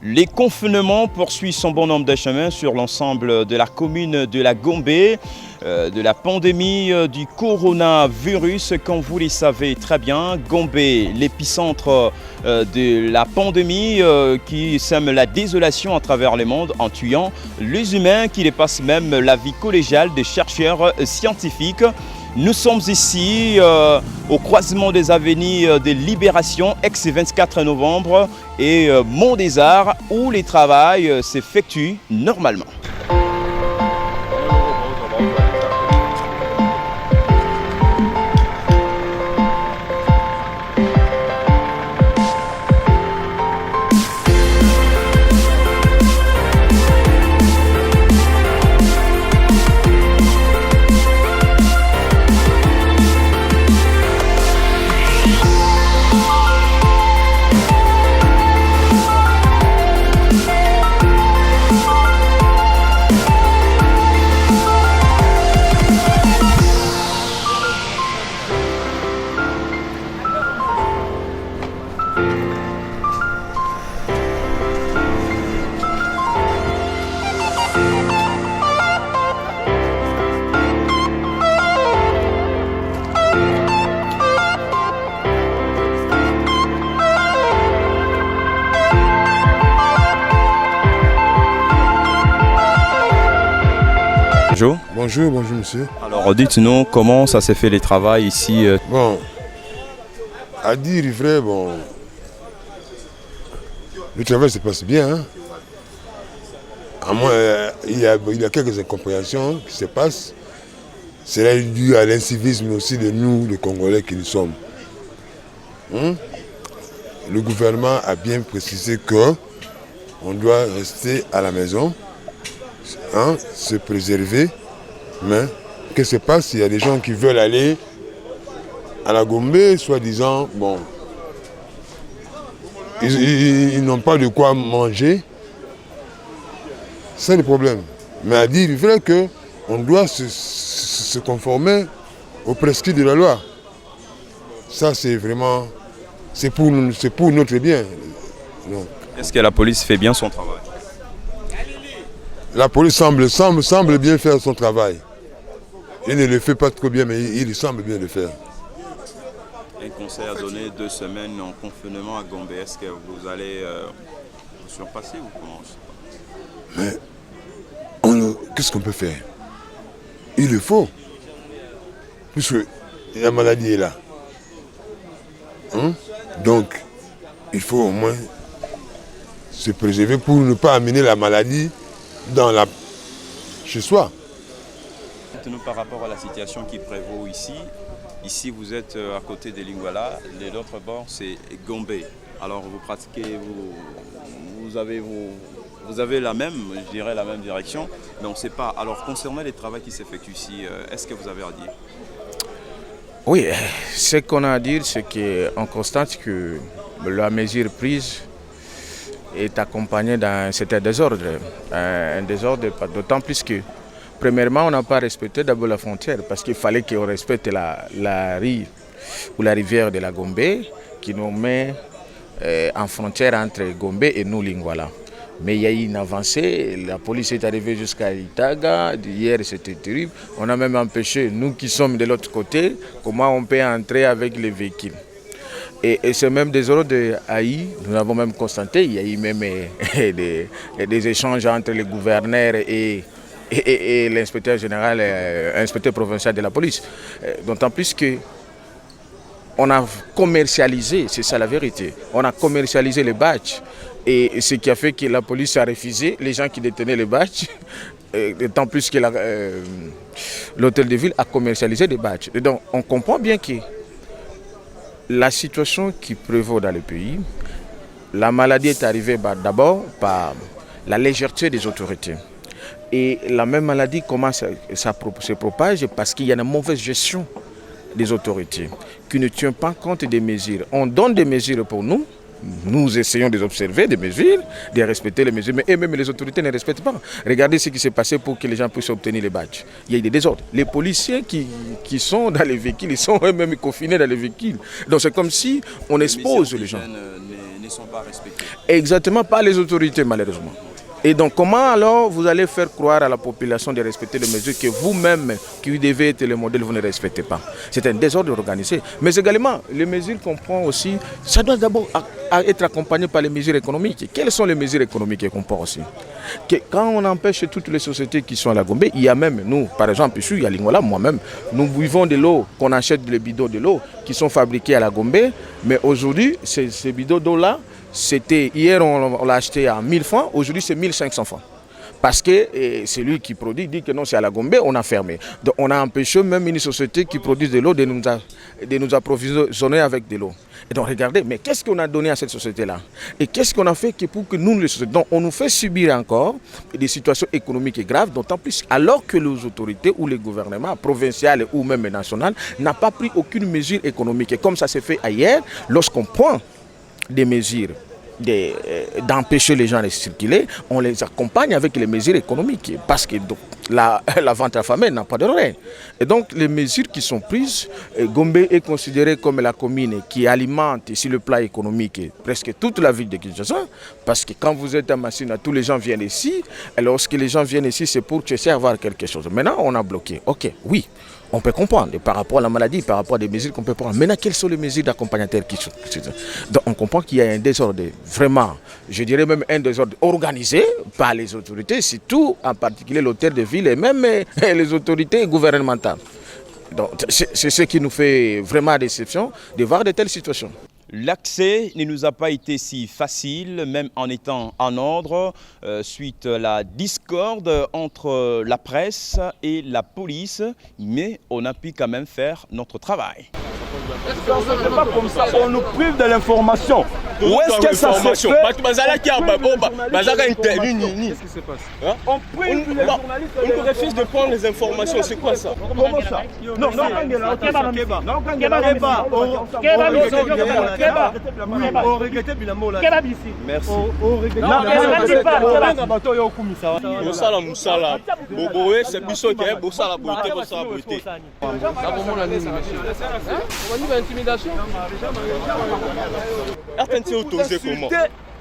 Les confinements poursuivent son bon nombre de chemins sur l'ensemble de la commune de la Gombe, de la pandémie du coronavirus. Comme vous le savez très bien, Gombe, l'épicentre de la pandémie qui sème la désolation à travers le monde en tuant les humains, qui dépasse même la vie collégiale des chercheurs scientifiques. Nous sommes ici au croisement des avenues de Libération, ex-24 novembre, et Mont des Arts, où les travaux s'effectuent normalement. Bonjour. Bonjour, bonjour monsieur. Alors dites-nous comment ça s'est fait les travaux ici. Bon, à dire vrai, bon, le travail se passe bien. Hein? À moins, il y a quelques incompréhensions qui se passent. C'est dû à l'incivisme aussi de nous, les Congolais qui nous sommes. Le gouvernement a bien précisé qu'on doit rester à la maison. Se préserver, mais qu'est-ce qui se passe? Il y a des gens qui veulent aller à la Gombe, soi-disant, bon, ils n'ont pas de quoi manger. C'est le problème. Mais à dire vrai qu'on doit se conformer aux prescrits de la loi. Ça, c'est vraiment, c'est pour notre bien. Est-ce que la police fait bien son travail? La police semble bien faire son travail. Il ne le fait pas trop bien, mais il semble bien le faire. Un conseil à donner 2 semaines en confinement à Gombe. Est-ce que vous allez surpasser ou comment? Mais qu'est-ce qu'on peut faire? Il le faut. Puisque la maladie est là. Donc, il faut au moins se préserver pour ne pas amener la maladie chez soi. Dites-nous par rapport à la situation qui prévaut ici. Ici, vous êtes à côté de Lingala, de l'autre bord, c'est Gombe. Alors, vous pratiquez, vous avez la même, je dirais, la même direction, mais on ne sait pas. Alors, concernant les travaux qui s'effectuent ici, est-ce que vous avez à dire? Oui, ce qu'on a à dire, c'est qu'on constate que la mesure prise est accompagné d'un certain désordre. Un désordre d'autant plus que, premièrement, on n'a pas respecté d'abord la frontière parce qu'il fallait qu'on respecte la rive ou la rivière de la Gombe qui nous met en frontière entre Gombe et nous, Lingala. Mais il y a eu une avancée, la police est arrivée jusqu'à Itaga, hier c'était terrible. On a même empêché, nous qui sommes de l'autre côté, comment on peut entrer avec les véhicules. Et ce même désordre de Haï, nous avons même constaté, il y a eu même des échanges entre les gouverneurs et l'inspecteur général, l'inspecteur provincial de la police. D'autant plus que on a commercialisé, c'est ça la vérité, on a commercialisé les badges. Et ce qui a fait que la police a refusé les gens qui détenaient les badges, d'autant plus que l'hôtel de ville a commercialisé des badges. Et donc on comprend bien que la situation qui prévaut dans le pays, la maladie est arrivée d'abord par la légèreté des autorités. Et la même maladie commence à se propage parce qu'il y a une mauvaise gestion des autorités qui ne tiennent pas compte des mesures. On donne des mesures pour nous, nous essayons de observer des mesures, de respecter les mesures, mais même les autorités ne respectent pas. Regardez ce qui s'est passé pour que les gens puissent obtenir les badges. Il y a eu des désordres. Les policiers qui sont dans les véhicules, ils sont eux-mêmes confinés dans les véhicules. Donc c'est comme si on expose les gens. ne sont pas respectés. Exactement, par les autorités malheureusement. Et donc comment alors vous allez faire croire à la population de respecter les mesures que vous-même, qui devez être le modèle, vous ne respectez pas? C'est un désordre organisé. Mais également, les mesures qu'on prend aussi, ça doit d'abord être accompagné par les mesures économiques. Quelles sont les mesures économiques qu'on prend aussi? Quand on empêche toutes les sociétés qui sont à la Gombe, il y a même nous, par exemple, ici, à Lingala, moi-même, nous buvons de l'eau, qu'on achète des bidons de l'eau qui sont fabriqués à la Gombe. Mais aujourd'hui, ces bidons d'eau-là, hier on l'a acheté à 1000 francs, aujourd'hui c'est 1500 francs. Parce que celui qui produit dit que non, c'est à la Gombe, on a fermé. Donc on a empêché même une société qui produit de l'eau de nous approvisionner avec de l'eau. Et donc regardez, mais qu'est-ce qu'on a donné à cette société-là? Et qu'est-ce qu'on a fait pour que nous, les sociétés, donc on nous fait subir encore des situations économiques graves, d'autant plus alors que les autorités ou les gouvernements provinciaux ou même nationaux n'ont pas pris aucune mesure économique. Et comme ça s'est fait ailleurs, lorsqu'on prend des mesures d'empêcher les gens de circuler, on les accompagne avec les mesures économiques parce que donc, la vente affamée n'a pas de règle. Et donc les mesures qui sont prises, Gombe est considérée comme la commune qui alimente sur le plan économique presque toute la ville de Kinshasa, parce que quand vous êtes à Massina, tous les gens viennent ici, et lorsque les gens viennent ici, c'est pour chercher à avoir quelque chose. Maintenant, on a bloqué. Ok, oui. On peut comprendre par rapport à la maladie, par rapport à des mesures qu'on peut prendre. Maintenant, quelles sont les mesures d'accompagnateur qui sont? Donc, on comprend qu'il y a un désordre, vraiment, je dirais même un désordre organisé par les autorités, surtout en particulier l'hôtel de ville et même les autorités gouvernementales. Donc, c'est ce qui nous fait vraiment déception de voir de telles situations. L'accès ne nous a pas été si facile, même en étant en ordre, suite à la discorde entre la presse et la police, mais on a pu quand même faire notre travail. C'est pas comme ça, on nous prive de l'information. Où est-ce que ça se fait? Qu'est-ce qui se passe? On prive les journalistes. On nous refuse de prendre les informations, c'est quoi ça? Comment ça? Non, merci.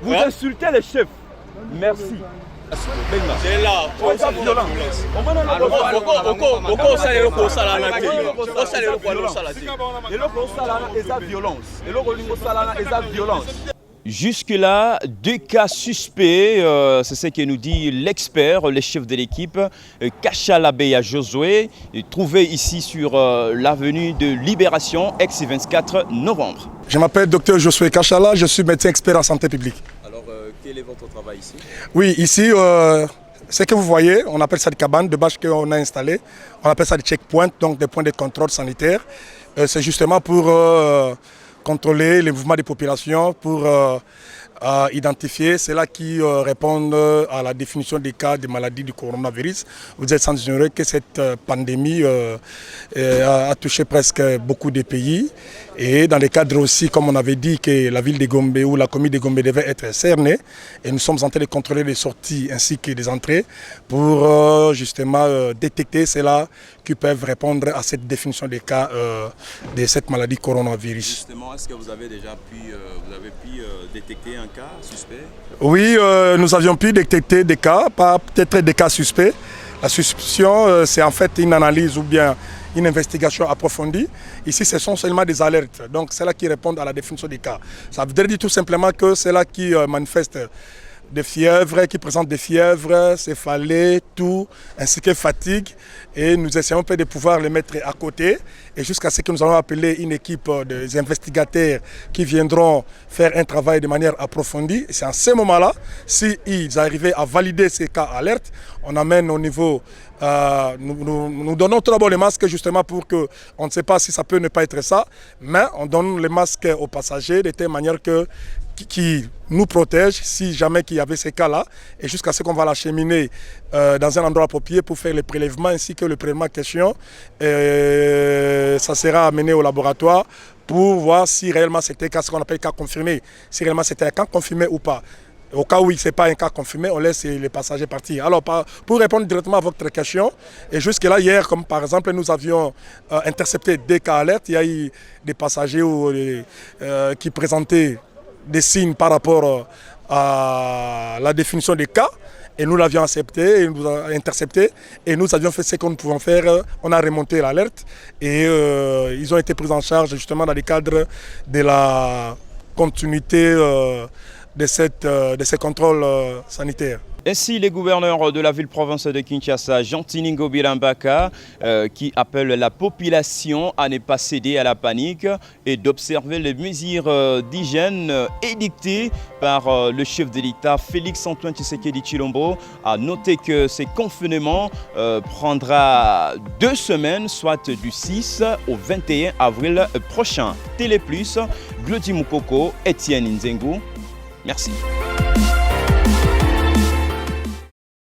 Vous insultez les chefs. Merci. C'est là. Jusque-là, 2 cas suspects, c'est ce que nous dit l'expert, le chef de l'équipe, Kachalabeya Josué, trouvé ici sur l'avenue de Libération, ex-24 novembre. Je m'appelle Dr Josué Kachala, je suis médecin expert en santé publique. Alors, quel est votre travail ici? Oui, ici, ce que vous voyez, on appelle ça des cabanes de bâches qu'on a installées. On appelle ça des checkpoints, donc des points de contrôle sanitaire. C'est justement pour contrôler les mouvements des populations, pour identifier ceux-là qui répondent à la définition des cas de maladie du coronavirus. Vous êtes sans ignorer que cette pandémie a touché presque beaucoup de pays. Et dans le cadre aussi, comme on avait dit, que la ville de Gombe ou la commune de Gombe devait être cernée, et nous sommes en train de contrôler les sorties ainsi que les entrées pour justement détecter ceux-là qui peuvent répondre à cette définition des cas de cette maladie coronavirus. Justement, est-ce que vous avez déjà pu, détecter un cas suspect? Oui, nous avions pu détecter des cas, pas peut-être des cas suspects. La suspicion, c'est en fait une analyse ou bien une investigation approfondie. Ici, ce sont seulement des alertes. Donc, c'est là qui répondent à la définition des cas. Ça veut dire tout simplement que c'est là qui manifestent des fièvres, qui présentent des fièvres, céphalées, toux, ainsi que fatigue. Et nous essayons un peu de pouvoir les mettre à côté. Et jusqu'à ce que nous allons appeler une équipe des investigateurs qui viendront faire un travail de manière approfondie. Et c'est à ce moment-là, s'ils arrivaient à valider ces cas alertes, on amène au niveau... nous donnons tout d'abord les masques justement pour que, on ne sait pas si ça peut ne pas être ça, mais on donne les masques aux passagers de telle manière qui nous protège si jamais qu'il y avait ces cas-là, et jusqu'à ce qu'on va l'acheminer dans un endroit approprié pour faire les prélèvements ainsi que le prélèvement question. Ça sera amené au laboratoire pour voir si réellement c'était un cas, ce qu'on appelle cas confirmé, si réellement c'était un cas confirmé ou pas. Au cas où ce n'est pas un cas confirmé, on laisse les passagers partir. Alors, pour répondre directement à votre question, et jusque-là, hier, comme par exemple, nous avions intercepté des cas alertes, il y a eu des passagers qui présentaient des signes par rapport à la définition des cas. Et nous l'avions accepté, et nous avons intercepté, et nous avions fait ce qu'on pouvait faire. On a remonté l'alerte et ils ont été pris en charge justement dans le cadre de la continuité de ces contrôles sanitaires. Ainsi, les gouverneurs de la ville-province de Kinshasa, Jean Tiningo Birambaka, qui appellent la population à ne pas céder à la panique et d'observer les mesures d'hygiène édictées par le chef de l'État, Félix-Antoine Tshisekedi Tshilombo, a noté que ces confinements prendra 2 semaines, soit du 6 au 21 avril prochain. Télé Plus, Glody Moukoko, Etienne Nzengu. Merci.